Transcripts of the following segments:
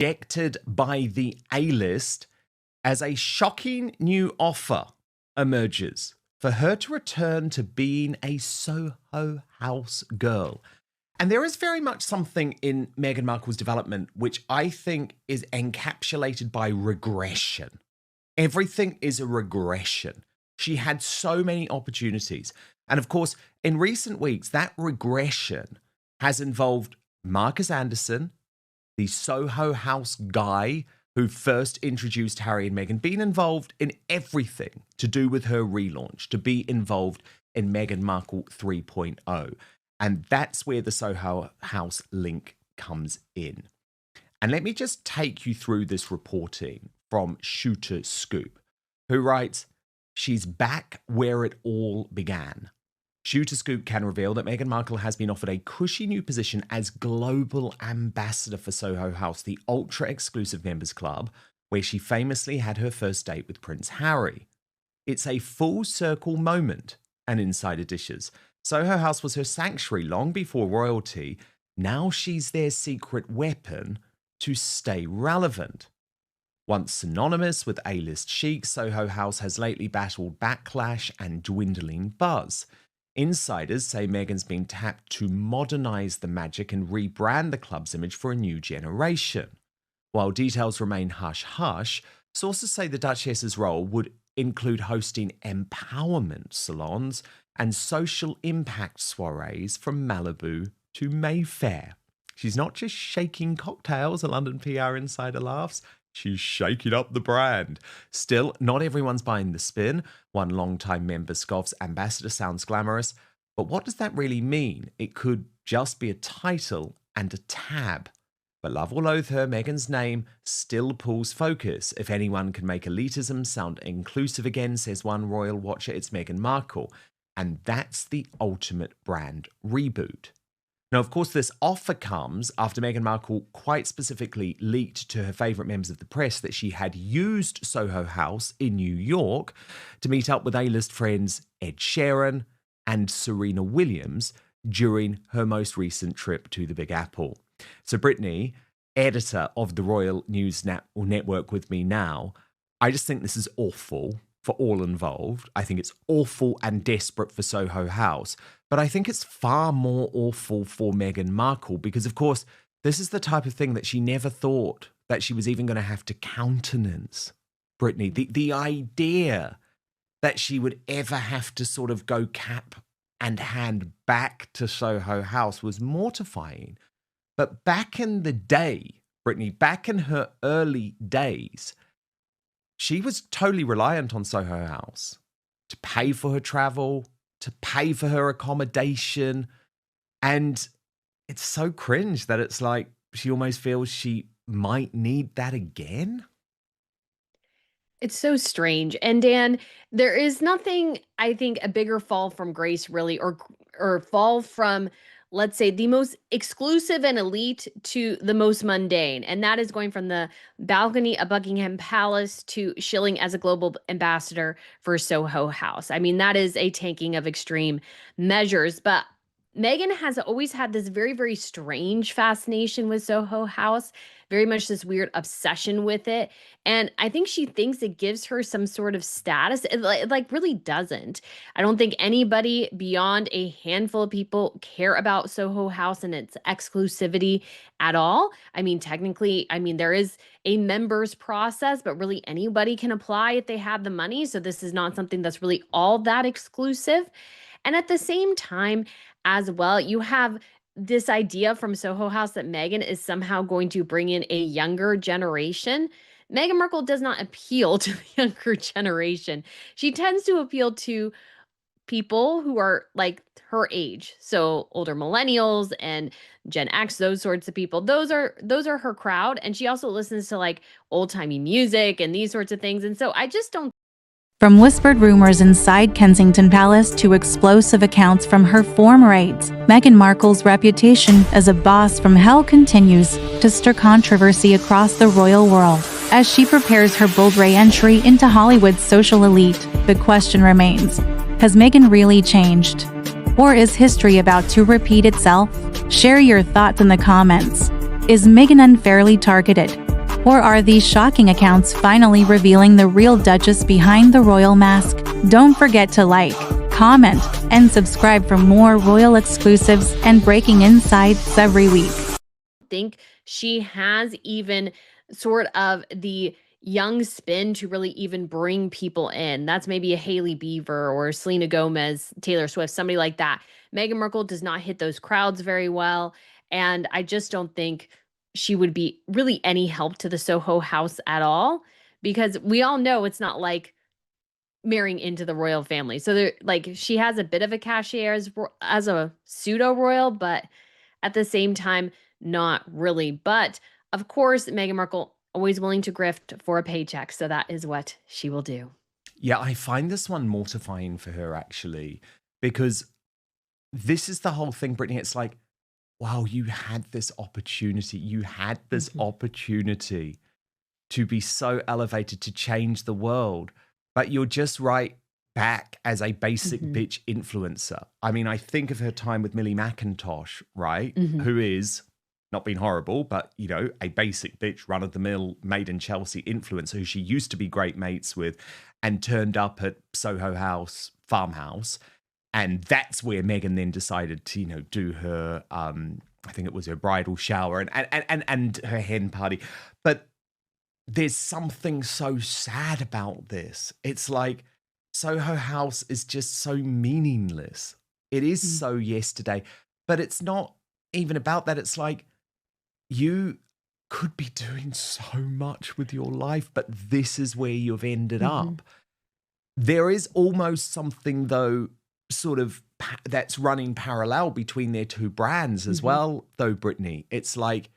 rejected by the A-list as a shocking new offer emerges for her to return to being a Soho House girl. And there is very much something in Meghan Markle's development which I think is encapsulated by regression. Everything is a regression. She had so many opportunities. And of course, in recent weeks, that regression has involved Marcus Anderson, the Soho House guy who first introduced Harry and Meghan, being involved in everything to do with her relaunch, to be involved in Meghan Markle 3.0. And that's where the Soho House link comes in. And let me just take you through this reporting from Shooter Scoop, who writes, "She's back where it all began." Shooter Scoop can reveal that Meghan Markle has been offered a cushy new position as global ambassador for Soho House, the ultra-exclusive members club, where she famously had her first date with Prince Harry. It's a full circle moment, an insider dishes. Soho House was her sanctuary long before royalty. Now she's their secret weapon to stay relevant. Once synonymous with A-list chic, Soho House has lately battled backlash and dwindling buzz. Insiders say Meghan's been tapped to modernize the magic and rebrand the club's image for a new generation. While details remain hush-hush, sources say the Duchess's role would include hosting empowerment salons and social impact soirees from Malibu to Mayfair. She's not just shaking cocktails, a London PR insider laughs. She's shaking up the brand. Still, not everyone's buying the spin. One longtime member scoffs, ambassador sounds glamorous. But what does that really mean? It could just be a title and a tab. But love or loathe her, Meghan's name still pulls focus. If anyone can make elitism sound inclusive again, says one royal watcher, it's Meghan Markle. And that's the ultimate brand reboot. Now, of course, this offer comes after Meghan Markle quite specifically leaked to her favourite members of the press that she had used Soho House in New York to meet up with A-list friends Ed Sheeran and Serena Williams during her most recent trip to the Big Apple. So Brittany, editor of the Royal News Network with me now, I just think this is awful for all involved. I think it's awful and desperate for Soho House. But I think it's far more awful for Meghan Markle because, of course, this is the type of thing that she never thought that she was even going to have to countenance. Brittany, the idea that she would ever have to sort of go cap and hand back to Soho House was mortifying. But back in the day, Brittany, back in her early days, she was totally reliant on Soho House to pay for her travel, to pay for her accommodation. And it's so cringe that it's like she almost feels she might need that again. It's so strange. And Dan, there is nothing, I think, a bigger fall from grace really, or fall from, let's say, the most exclusive and elite to the most mundane. And that is going from the balcony of Buckingham Palace to shilling as a global ambassador for Soho House. I mean, that is a taking of extreme measures. But Meghan has always had this very, very strange fascination with Soho House, very much this weird obsession with it. And I think she thinks it gives her some sort of status. It really doesn't. I don't think anybody beyond a handful of people care about Soho House and its exclusivity at all. I mean, technically, there is a members process, but really anybody can apply if they have the money. So this is not something that's really all that exclusive. And at the same time, as well, you have this idea from Soho House that Meghan is somehow going to bring in a younger generation. Meghan Markle does not appeal to the younger generation. She tends to appeal to people who are like her age. So older millennials and Gen X, those sorts of people. Those are her crowd. And she also listens to like old-timey music and these sorts of things. And so I just don't. From whispered rumors inside Kensington Palace to explosive accounts from her former aides, Meghan Markle's reputation as a boss from hell continues to stir controversy across the royal world. As she prepares her bold re-entry into Hollywood's social elite, the question remains, has Meghan really changed? Or is history about to repeat itself? Share your thoughts in the comments. Is Meghan unfairly targeted? Or are these shocking accounts finally revealing the real Duchess behind the royal mask? Don't forget to like, comment, and subscribe for more royal exclusives and breaking insights every week. I think she has even sort of the young spin to really even bring people in. That's maybe a Hailey Bieber or Selena Gomez, Taylor Swift, somebody like that. Meghan Markle does not hit those crowds very well. And I just don't think she would be really any help to the Soho House at all, because we all know it's not like marrying into the royal family. So there, like, she has a bit of a cachet as a pseudo royal, but at the same time, not really. But of course, Meghan Markle always willing to grift for a paycheck, so that is what she will do. Yeah, I find this one mortifying for her, actually, because this is the whole thing, Brittany. It's like, wow, you had this opportunity. You had this opportunity to be so elevated, to change the world, but you're just right back as a basic bitch influencer. I mean, I think of her time with Millie McIntosh, right? Who is not being horrible, but, you know, a basic bitch, run-of-the-mill, made in Chelsea influencer who she used to be great mates with and turned up at Soho House, farmhouse. And that's where Meghan then decided to, you know, do her, I think it was her bridal shower and her hen party. But there's something so sad about this. It's like Soho House is just so meaningless. It is so yesterday, but it's not even about that. It's like, you could be doing so much with your life, but this is where you've ended up. There is almost something, though, sort of that's running parallel between their two brands as well, though, Brittany. It's like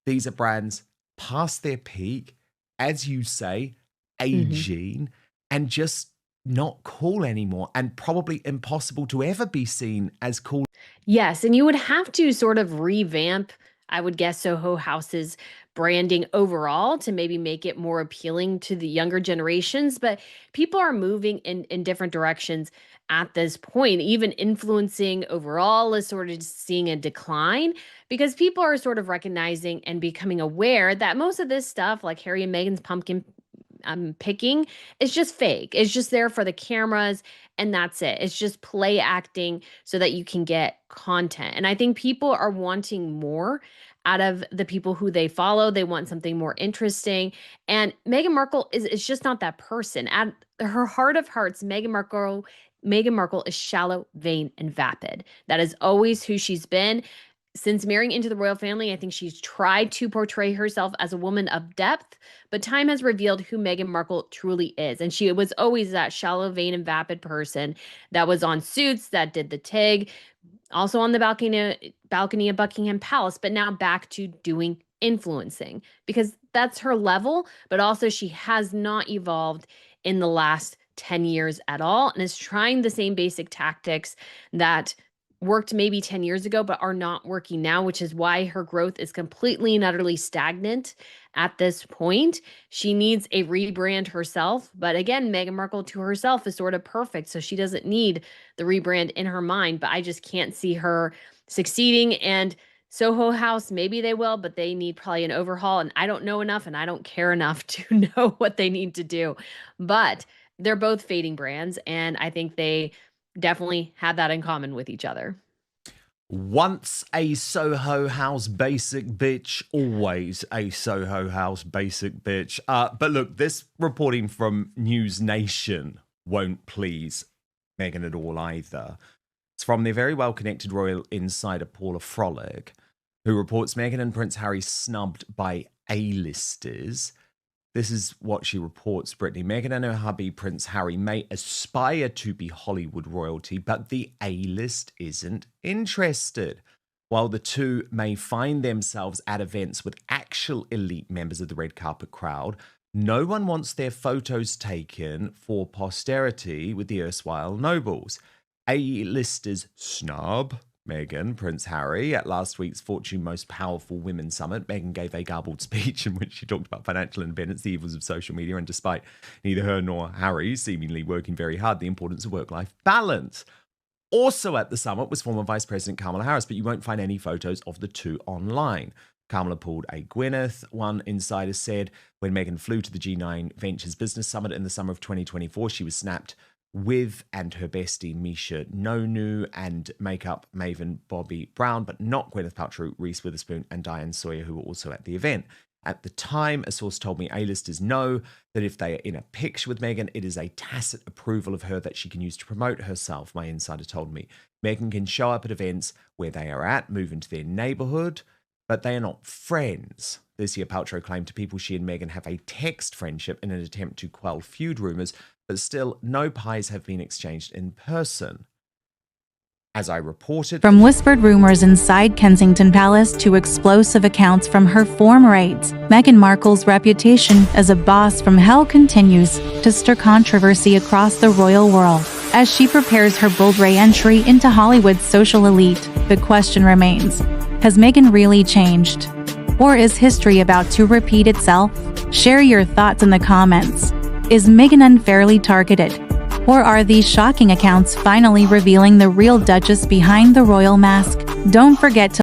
these are brands past their peak, as you say, aging, and just not cool anymore, and probably impossible to ever be seen as cool. Yes, and you would have to sort of revamp, I would guess, Soho House's branding overall to maybe make it more appealing to the younger generations. But people are moving in different directions at this point. Even influencing overall is sort of seeing a decline because people are sort of recognizing and becoming aware that most of this stuff, like Harry and Meghan's pumpkin picking, is just fake. It's just there for the cameras, and that's it. It's just play acting so that you can get content. And I think people are wanting more out of the people who they follow. They want something more interesting. And Meghan Markle is just not that person. At her heart of hearts, Meghan Markle is shallow, vain, and vapid. That is always who she's been. Since marrying into the royal family, I think she's tried to portray herself as a woman of depth, but time has revealed who Meghan Markle truly is. And she was always that shallow, vain, and vapid person that was on Suits, that did the TIG, also on the balcony of Buckingham Palace, but now back to doing influencing because that's her level, but also she has not evolved in the last 10 years at all and is trying the same basic tactics that worked maybe 10 years ago, but are not working now, which is why her growth is completely and utterly stagnant at this point. She needs a rebrand herself. But again, Meghan Markle to herself is sort of perfect. So she doesn't need the rebrand in her mind, but I just can't see her succeeding. And Soho House, maybe they will, but they need probably an overhaul. And I don't know enough and I don't care enough to know what they need to do. But they're both fading brands. And I think they definitely had that in common with each other. Once a Soho House basic bitch, always a Soho House basic bitch. But look, this reporting from News Nation won't please Meghan at all either. It's from their very well-connected royal insider Paula Frolic, who reports Meghan and Prince Harry snubbed by A-listers. This is what she reports, Brittany. Meghan and her hubby, Prince Harry, may aspire to be Hollywood royalty, but the A-list isn't interested. While the two may find themselves at events with actual elite members of the red carpet crowd, no one wants their photos taken for posterity with the erstwhile nobles. A-listers snub Meghan, Prince Harry. At last week's Fortune Most Powerful Women Summit, Meghan gave a garbled speech in which she talked about financial independence, the evils of social media, and despite neither her nor Harry seemingly working very hard, the importance of work-life balance. Also at the summit was former Vice President Kamala Harris, but you won't find any photos of the two online. Kamala pulled a Gwyneth. One insider said when Meghan flew to the G9 Ventures Business Summit in the summer of 2024, she was snapped with and her bestie Misha Nonu and makeup maven Bobby Brown, but not Gwyneth Paltrow, Reese Witherspoon, and Diane Sawyer, who were also at the event. At the time, a source told me A-listers know that if they are in a picture with Meghan, it is a tacit approval of her that she can use to promote herself, my insider told me. Meghan can show up at events where they are at, move into their neighborhood, but they are not friends. This year, Paltrow claimed to people she and Meghan have a text friendship in an attempt to quell feud rumors, but still, no pies have been exchanged in person. As I reported... From whispered rumors inside Kensington Palace to explosive accounts from her former aides, Meghan Markle's reputation as a boss from hell continues to stir controversy across the royal world. As she prepares her bold re-entry into Hollywood's social elite, the question remains, has Meghan really changed? Or is history about to repeat itself? Share your thoughts in the comments. Is Meghan unfairly targeted? Or are these shocking accounts finally revealing the real Duchess behind the royal mask? Don't forget to